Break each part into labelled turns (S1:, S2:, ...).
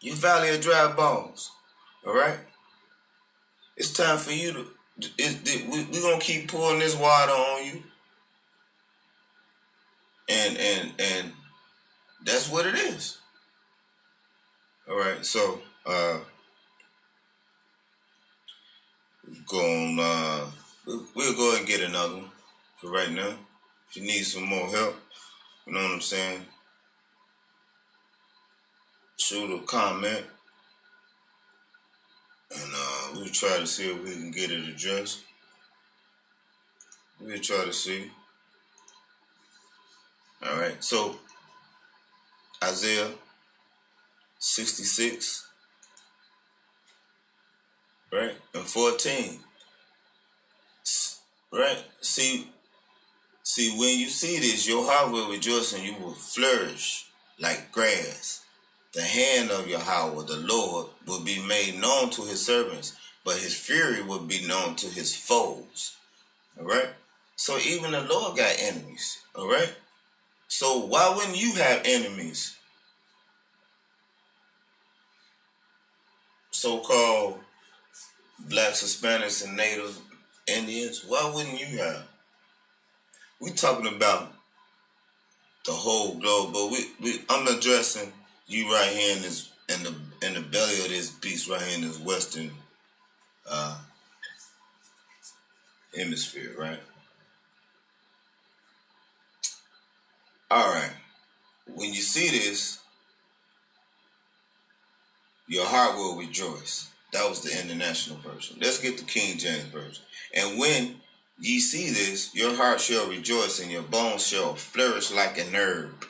S1: You valley of dry bones. All right? It's time for you to, we're going to keep pouring this water on you. And that's what it is. All right, so we'll go ahead and get another one for right now. If you need some more help, you know what I'm saying, shoot a comment, and we'll try to see if we can get it addressed. We'll try to see. All right, so Isaiah 66, right, and 14, right? See, when you see this, your heart will rejoice and you will flourish like grass. The hand of Yahweh, the Lord, will be made known to his servants, but his fury will be known to his foes. All right? So even the Lord got enemies. All right? So why wouldn't you have enemies? So-called blacks, Hispanics, and Native Indians, why wouldn't you have? We talking about the whole globe, but I'm addressing you right here in this, in the belly of this beast right here in this western hemisphere, right? All right. When you see this, your heart will rejoice. That was the international version. Let's get the King James version. And when ye see this, your heart shall rejoice, and your bones shall flourish like an herb.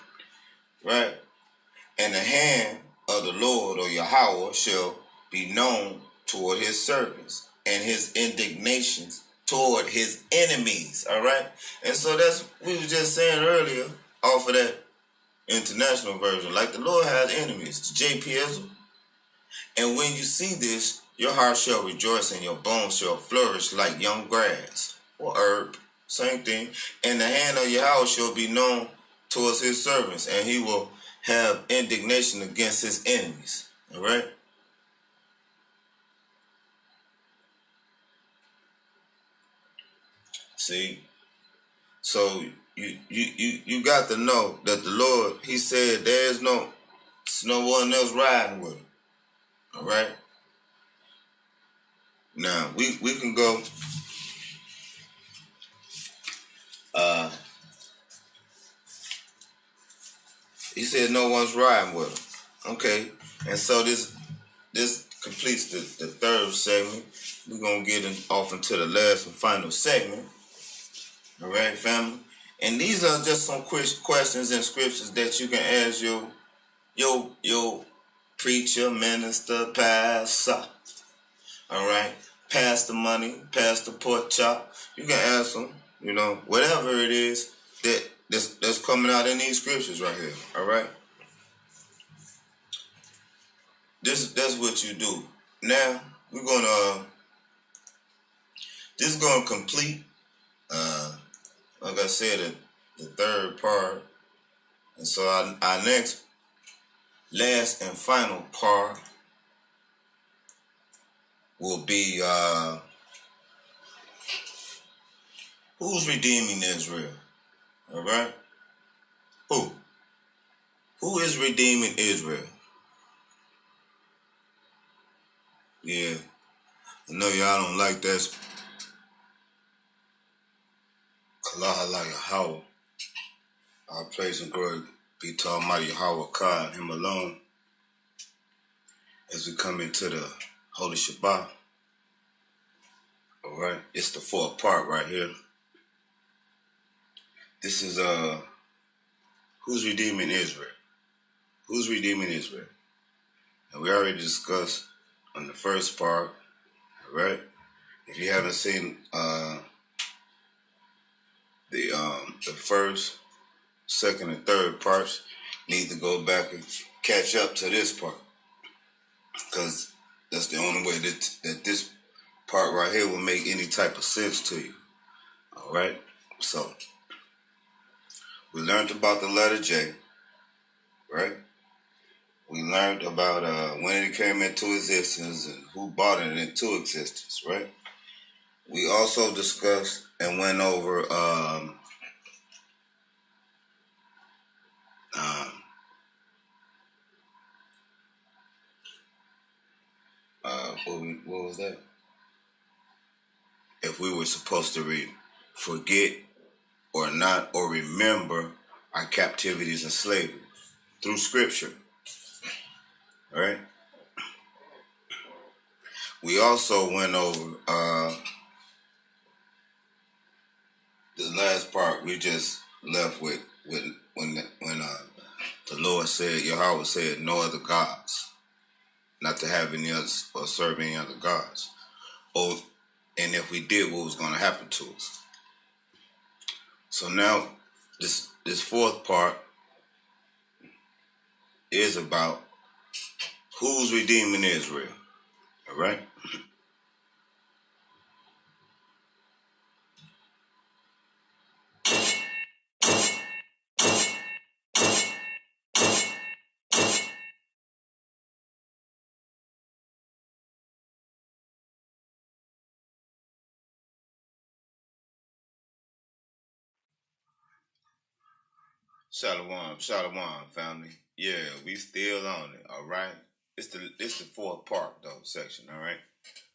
S1: Right? And the hand of the Lord, or Yahweh, shall be known toward his servants, and his indignations toward his enemies. All right? And so that's, we were just saying earlier, off of that international version, like the Lord has enemies, the JPS. And when you see this, your heart shall rejoice and your bones shall flourish like young grass or herb. Same thing. And the hand of Yahweh shall be known towards his servants, and he will have indignation against his enemies. All right? See? So you got to know that the Lord, he said there's no one else riding with him. All right? Now, we can go he said no one's riding with him. Okay. And so this completes the third segment. We're going to get off into the last and final segment. All right, family? And these are just some questions and scriptures that you can ask your preacher, minister, pastor. All right? Pastor money, pastor pork chop. You can ask them, you know, whatever it is that's coming out in these scriptures right here. All right? That's what you do. Now, we're gonna this is gonna complete like I said, the third part. And so our next last and final part will be who's redeeming Israel? All right? Who is redeeming Israel? Yeah, I know y'all don't like that. Allah Yahweh. Our praise and glory be to Almighty Yahweh Kai and him alone as we come into the Holy Shabbat. All right, it's the fourth part right here. This is who's redeeming Israel? Who's redeeming Israel? And we already discussed on the first part. All right, if you haven't seen the first, second, and third parts, need to go back and catch up to this part, because that's the only way that this part right here will make any type of sense to you. All right, so we learned about the letter J, right? We learned about when it came into existence and who brought it into existence, right? We also discussed and went over what was that? If we were supposed to forget or not or remember our captivities and slavery through Scripture, all right? We also went over the last part. We just left with when the Lord said, Yahweh said, no other gods, not to have any others or serve any other gods. And if we did, what was going to happen to us? So now this fourth part is about who's redeeming Israel. All right? Shalom, family. Yeah, we still on it. All right. It's the fourth part though section. All right.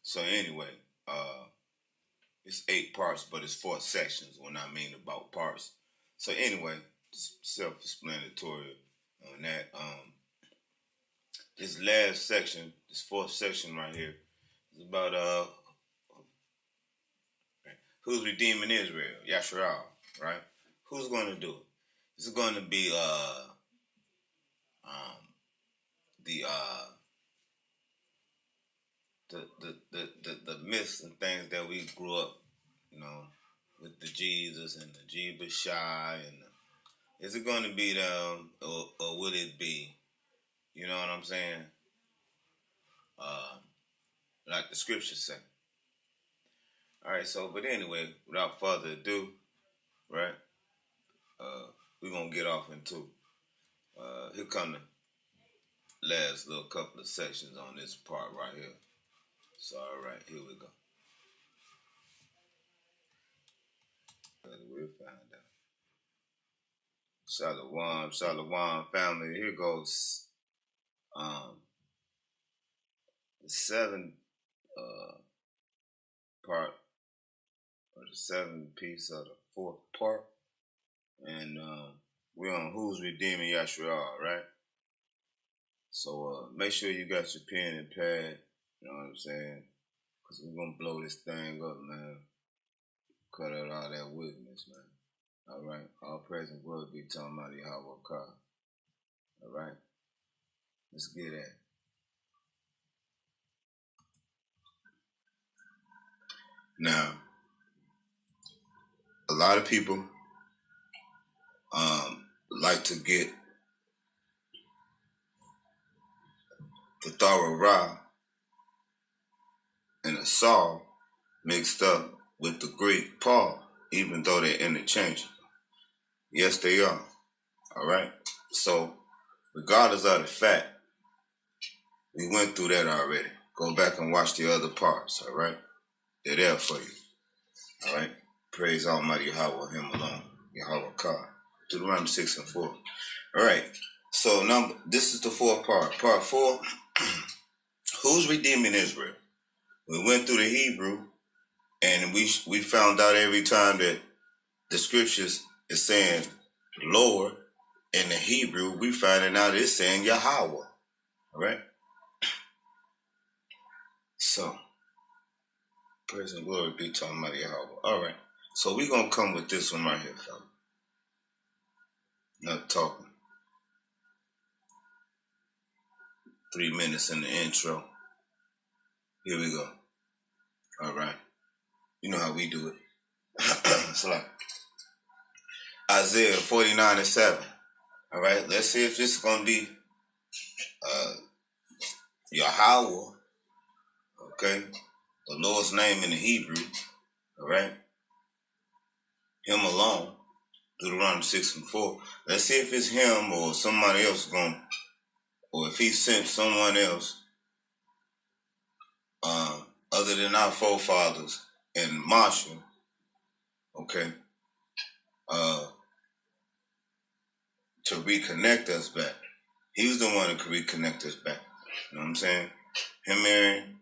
S1: So anyway, it's 8 parts, but it's 4 sections when I mean about parts. So anyway, self-explanatory on that. This last section, this 4th section right here, is about who's redeeming Israel, Yasharal, right? Who's going to do it? It's going to be the myths and things that we grew up, you know, with the Jesus and the Jeebus Shy, and is it going to be them or will it be, you know what I'm saying? Like the scriptures say. All right, so but anyway, without further ado, right? We're gonna get off into here come the last little couple of sections on this part right here. So all right, here we go. We'll find out. Shalom, family. Here goes the 7th part or the 7th piece of the 4th part, and we're on who's redeeming Yasharal, right? So make sure you got your pen and pad. You know what I'm saying? Cause we're gonna blow this thing up, man. Cut out all that wickedness, man. All right. All praise and glory be to Almighty Yahweh. All right. Let's get at it. Now, a lot of people like to get the thorough Ra and the Saul mixed up with the Greek Paul, even though they're interchangeable. Yes, they are. All right. So, regardless of the fact, we went through that already. Go back and watch the other parts. All right. They're there for you. All right. Praise Almighty Yahweh, Him alone. Yahweh Ka. Deuteronomy 6 and 4. All right. So this is the 4th part. Part 4. Who's redeeming Israel? We went through the Hebrew, and we found out every time that the scriptures is saying Lord in the Hebrew, we finding out it's saying Yahweh. All right. So, praise and glory be to Almighty Yahweh. All right. So we're going to come with this one right here, fella. Not talking. 3 minutes in the intro. Here we go. All right. You know how we do it. It's like Isaiah 49 and 7. All right. Let's see if this is going to be Yahweh. Okay. The Lord's name in the Hebrew. All right. Him alone. Deuteronomy 6 and 4. Let's see if it's him or somebody else or if he sent someone else, other than our forefathers and Marshall, okay, to reconnect us back. He was the one that could reconnect us back. You know what I'm saying? Him, Aaron,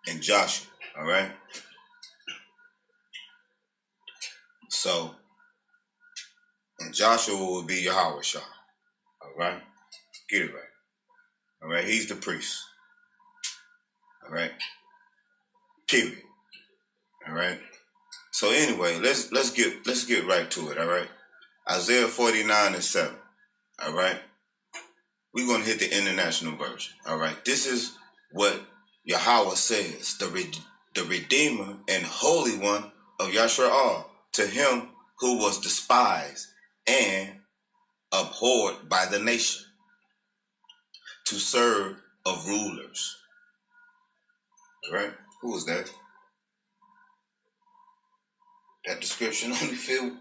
S1: and Joshua, all right? So, and Joshua will be Yahweh Shah, all right? Get it right. All right, he's the priest. All right? Period. All right? So anyway, let's get right to it, all right? Isaiah 49:7. All right? We're going to hit the international version. All right? This is what Yahweh says, the Redeemer and Holy One of Yashar'al, to him who was despised and abhorred by the nation, to serve of rulers. All right? Who was that? That description only fit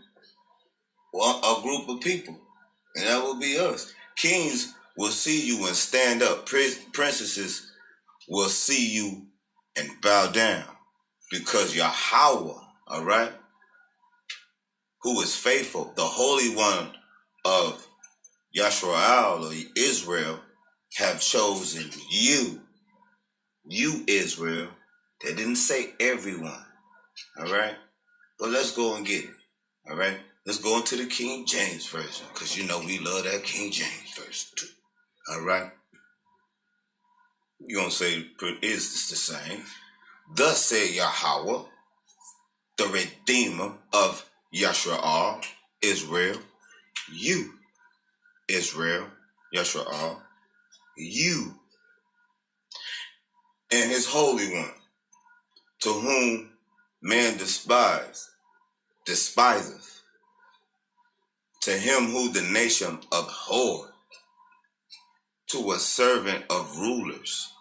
S1: a group of people, and that will be us. Kings will see you and stand up. Princesses will see you and bow down, because Yahweh, all right, who is faithful, the Holy One of Yashar'al or Israel, have chosen you. You, Israel. They didn't say everyone, all right? But let's go and get it, all right? Let's go into the King James Version, because you know we love that King James Version too, all right? You're going to say, is this the same? Thus said Yahweh, the Redeemer of Yashar'al, Israel, you, Israel, Yashar'al, you, and his Holy One, to whom man despiseth, to him who the nation abhorred, to a servant of rulers,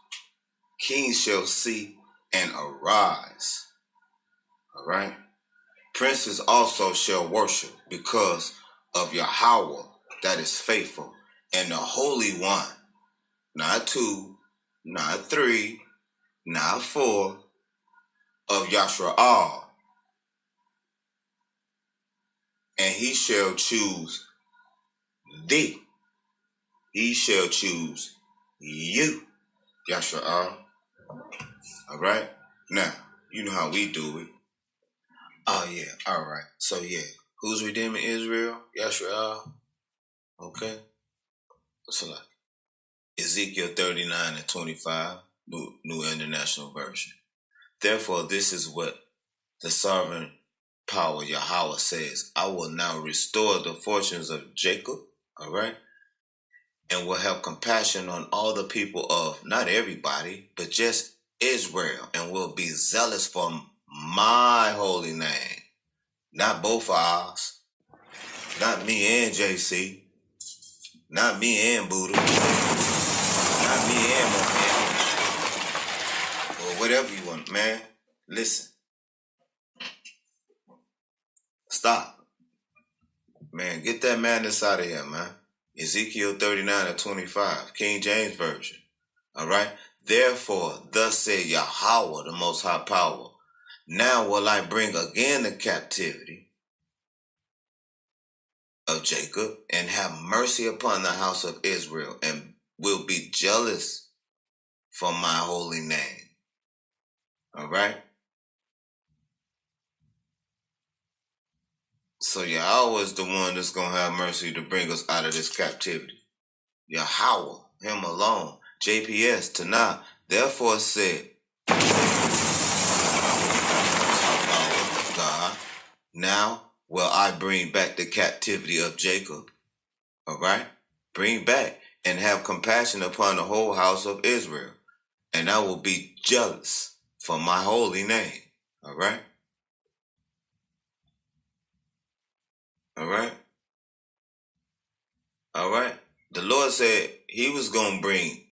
S1: kings shall see and arise. All right? Princes also shall worship, because of Yahweh that is faithful, and the Holy One, not two, not three, not four, of Yashar'al. And he shall choose thee. He shall choose you, Yashar'al. All right? Now, you know how we do it. Oh, yeah. All right. So, yeah. Who's redeeming Israel? Yashar'al. Okay. So, like, Ezekiel 39:25, New International Version. Therefore, this is what the sovereign power Yahweh says. I will now restore the fortunes of Jacob, all right? And will have compassion on all the people of, not everybody, but just Israel, and will be zealous for my holy name. Not both of ours. Not me and JC. Not me and Buddha. Not me and Mohammed. Or whatever you want, man. Listen. Stop. Man, get that madness out of here, man. Ezekiel 39:25, King James Version. All right? Therefore, thus said Yahweh, the Most High Power, now will I bring again the captivity of Jacob, and have mercy upon the house of Israel, and will be jealous for my holy name. All right? So Yahweh is the one that's going to have mercy to bring us out of this captivity. Yahweh, him alone. JPS, Tanah, therefore said, God, now will I bring back the captivity of Jacob. All right? Bring back and have compassion upon the whole house of Israel. And I will be jealous for my holy name. All right? All right? All right? The Lord said he was going to bring